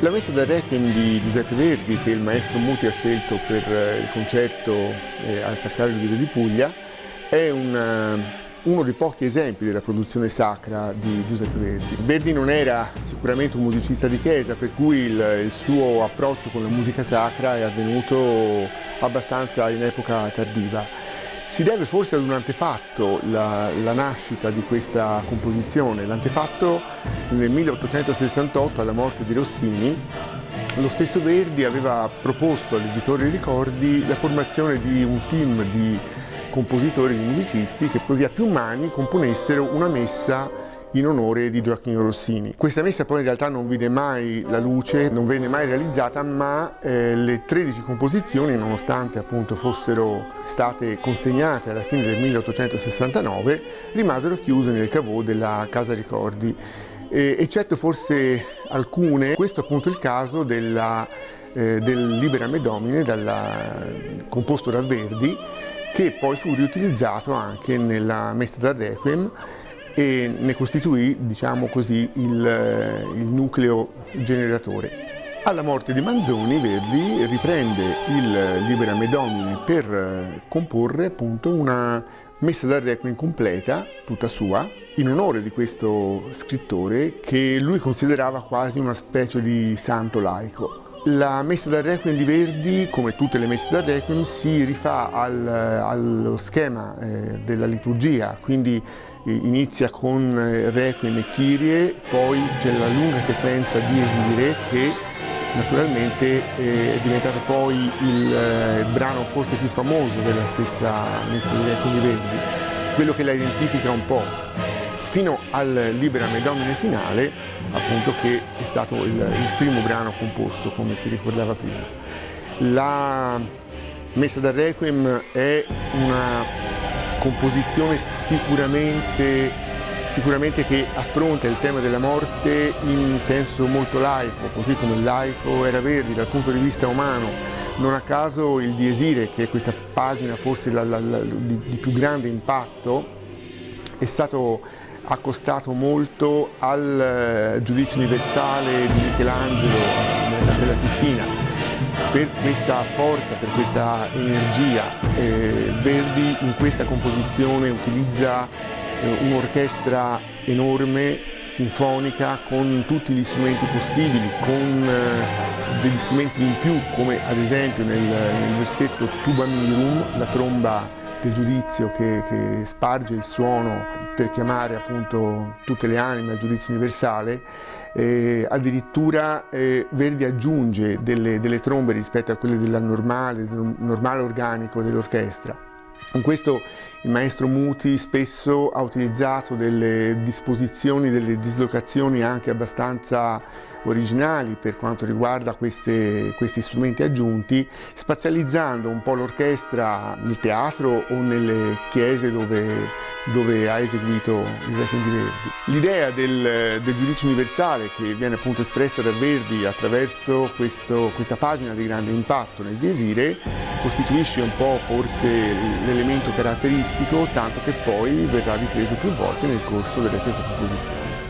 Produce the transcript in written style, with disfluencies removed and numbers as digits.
La messa da Requiem di Giuseppe Verdi, che il maestro Muti ha scelto per il concerto al Sacrario di Via di Puglia, è uno dei pochi esempi della produzione sacra di Giuseppe Verdi. Verdi non era sicuramente un musicista di chiesa, per cui il suo approccio con la musica sacra è avvenuto abbastanza in epoca tardiva. Si deve forse ad un antefatto la nascita di questa composizione. L'antefatto nel 1868, alla morte di Rossini, lo stesso Verdi aveva proposto all'editore Ricordi la formazione di un team di compositori, di musicisti che così a più mani componessero una messa in onore di Gioacchino Rossini. Questa messa poi in realtà non vide mai la luce, non venne mai realizzata, ma le 13 composizioni, nonostante appunto fossero state consegnate alla fine del 1869, rimasero chiuse nel caveau della Casa Ricordi, eccetto forse alcune. Questo è appunto il caso del Libera Me Domine, composto da Verdi, che poi fu riutilizzato anche nella Messa da Requiem e ne costituì, diciamo così, il nucleo generatore. Alla morte di Manzoni, Verdi riprende il Libera Me Domine per comporre appunto una Messa da Requiem completa, tutta sua, in onore di questo scrittore che lui considerava quasi una specie di santo laico. La Messa da Requiem di Verdi, come tutte le Messe da Requiem, si rifà allo schema della liturgia, quindi inizia con Requiem e Kyrie, poi c'è la lunga sequenza di Esire che naturalmente è diventato poi il brano forse più famoso della stessa Messa da Requiem di Verdi, quello che la identifica un po', fino al Libera Me Domine finale, appunto, che è stato il primo brano composto, come si ricordava prima. La Messa da Requiem è una composizione sicuramente che affronta il tema della morte in senso molto laico, così come il laico era Verdi dal punto di vista umano. Non a caso il Diesire, che è questa pagina forse di più grande impatto, è stato accostato molto al Giudizio universale di Michelangelo nella Cappella Sistina. Per questa forza, per questa energia, Verdi in questa composizione utilizza un'orchestra enorme, sinfonica, con tutti gli strumenti possibili, con degli strumenti in più, come ad esempio nel versetto Tuba Mirum, la tromba del giudizio che sparge il suono per chiamare appunto tutte le anime al giudizio universale. Addirittura Verdi aggiunge delle trombe rispetto a quelle del normale organico dell'orchestra. In questo il maestro Muti spesso ha utilizzato delle disposizioni, delle dislocazioni anche abbastanza originali per quanto riguarda questi strumenti aggiunti, spazializzando un po' l'orchestra nel teatro o nelle chiese dove ha eseguito il Requiem di Verdi. L'idea del giudizio universale, che viene appunto espressa da Verdi attraverso questa pagina di grande impatto nel Diesire, costituisce un po' forse l'elemento caratteristico, tanto che poi verrà ripreso più volte nel corso delle stesse composizioni.